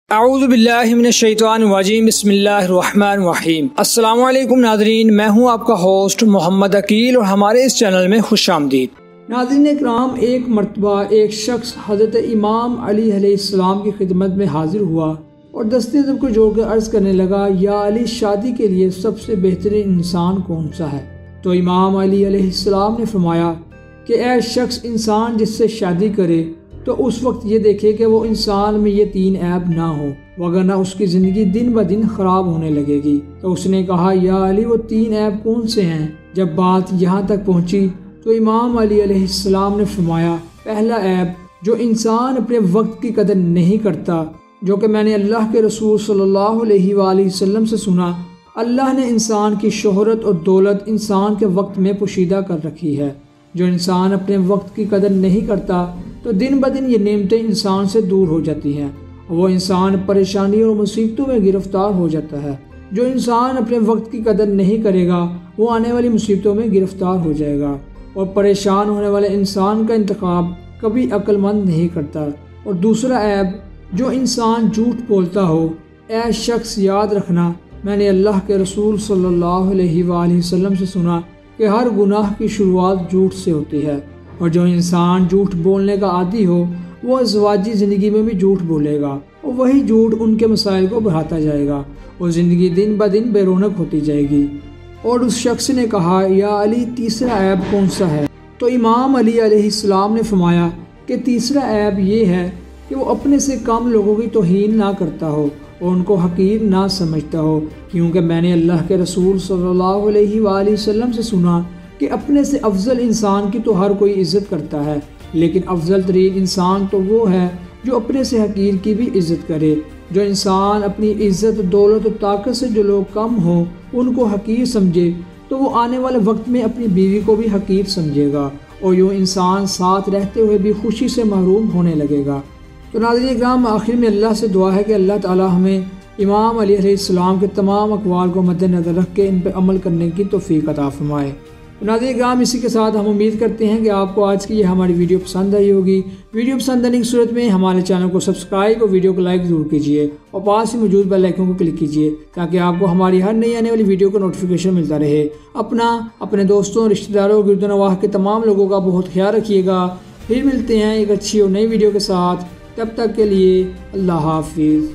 اعوذ باللہ من الشیطان الرجیم بسم اللہ الرحمن الرحیم۔ السلام علیکم ناظرین، میں ہوں آپ کا ہوسٹ محمد عقیل اور ہمارے اس چینل میں خوش آمدید۔ ناظرین اکرام، ایک مرتبہ ایک شخص حضرت امام علی علیہ السلام کی خدمت میں حاضر ہوا اور دستے ادب کو جوڑ کر عرض کرنے لگا، یا علی، شادی کے لیے سب سے بہترین انسان کون سا ہے؟ تو امام علی علیہ السلام نے فرمایا کہ اے شخص، انسان جس سے شادی کرے تو اس وقت یہ دیکھے کہ وہ انسان میں یہ تین عیب نہ ہو، وگرنہ اس کی زندگی دن بدن خراب ہونے لگے گی۔ تو اس نے کہا، یا علی، وہ تین عیب کون سے ہیں؟ جب بات یہاں تک پہنچی تو امام علی علیہ السلام نے فرمایا، پہلا عیب، جو انسان اپنے وقت کی قدر نہیں کرتا، جو کہ میں نے اللہ کے رسول صلی اللہ علیہ وآلہ وسلم سے سنا، اللہ نے انسان کی شہرت اور دولت انسان کے وقت میں پوشیدہ کر رکھی ہے۔ جو انسان اپنے وقت کی قدر نہیں کرتا تو دن بدن یہ نعمتیں انسان سے دور ہو جاتی ہیں، وہ انسان پریشانی اور مصیبتوں میں گرفتار ہو جاتا ہے۔ جو انسان اپنے وقت کی قدر نہیں کرے گا وہ آنے والی مصیبتوں میں گرفتار ہو جائے گا، اور پریشان ہونے والے انسان کا انتخاب کبھی عقل مند نہیں کرتا۔ اور دوسرا عیب، جو انسان جھوٹ بولتا ہو۔ اے شخص، یاد رکھنا، میں نے اللہ کے رسول صلی اللہ علیہ وآلہ وسلم سے سنا کہ ہر گناہ کی شروعات جھوٹ سے ہوتی ہے، اور جو انسان جھوٹ بولنے کا عادی ہو وہ ازواجی زندگی میں بھی جھوٹ بولے گا، اور وہی جھوٹ ان کے مسائل کو بڑھاتا جائے گا، اور زندگی دن بدن بے رونق ہوتی جائے گی۔ اور اس شخص نے کہا، یا علی، تیسرا عیب کون سا ہے؟ تو امام علی علیہ السلام نے فرمایا کہ تیسرا عیب یہ ہے کہ وہ اپنے سے کم لوگوں کی توہین نہ کرتا ہو اور ان کو حقیر نہ سمجھتا ہو، کیونکہ میں نے اللہ کے رسول صلی اللہ علیہ وآلہ وسلم سے سنا کہ اپنے سے افضل انسان کی تو ہر کوئی عزت کرتا ہے، لیکن افضل ترین انسان تو وہ ہے جو اپنے سے حقیر کی بھی عزت کرے۔ جو انسان اپنی عزت، دولت و طاقت سے جو لوگ کم ہوں ان کو حقیر سمجھے تو وہ آنے والے وقت میں اپنی بیوی کو بھی حقیر سمجھے گا، اور یوں انسان ساتھ رہتے ہوئے بھی خوشی سے محروم ہونے لگے گا۔ تو ناظرین اکرام، آخر میں اللہ سے دعا ہے کہ اللہ تعالی ہمیں امام علی علیہ السلام کے تمام اقوال کو مد نظر رکھ کے ان پہ عمل کرنے کی توفیق عطا فرمائے۔ ناظرین اکرام، اسی کے ساتھ ہم امید کرتے ہیں کہ آپ کو آج کی یہ ہماری ویڈیو پسند آئی ہوگی۔ ویڈیو پسند آنے کی صورت میں ہمارے چینل کو سبسکرائب اور ویڈیو کو لائک ضرور کیجیے، اور پاس ہی موجود بیل آئیکن کو کلک کیجیے تاکہ آپ کو ہماری ہر نئی آنے والی ویڈیو کا نوٹیفیکیشن ملتا رہے۔ اپنے دوستوں، رشتہ داروں، گرد و نواح کے تمام لوگوں کا بہت خیال رکھیے گا۔ پھر ملتے ہیں ایک اچھی اور نئی ویڈیو کے ساتھ، تب تک کے لیے اللہ حافظ۔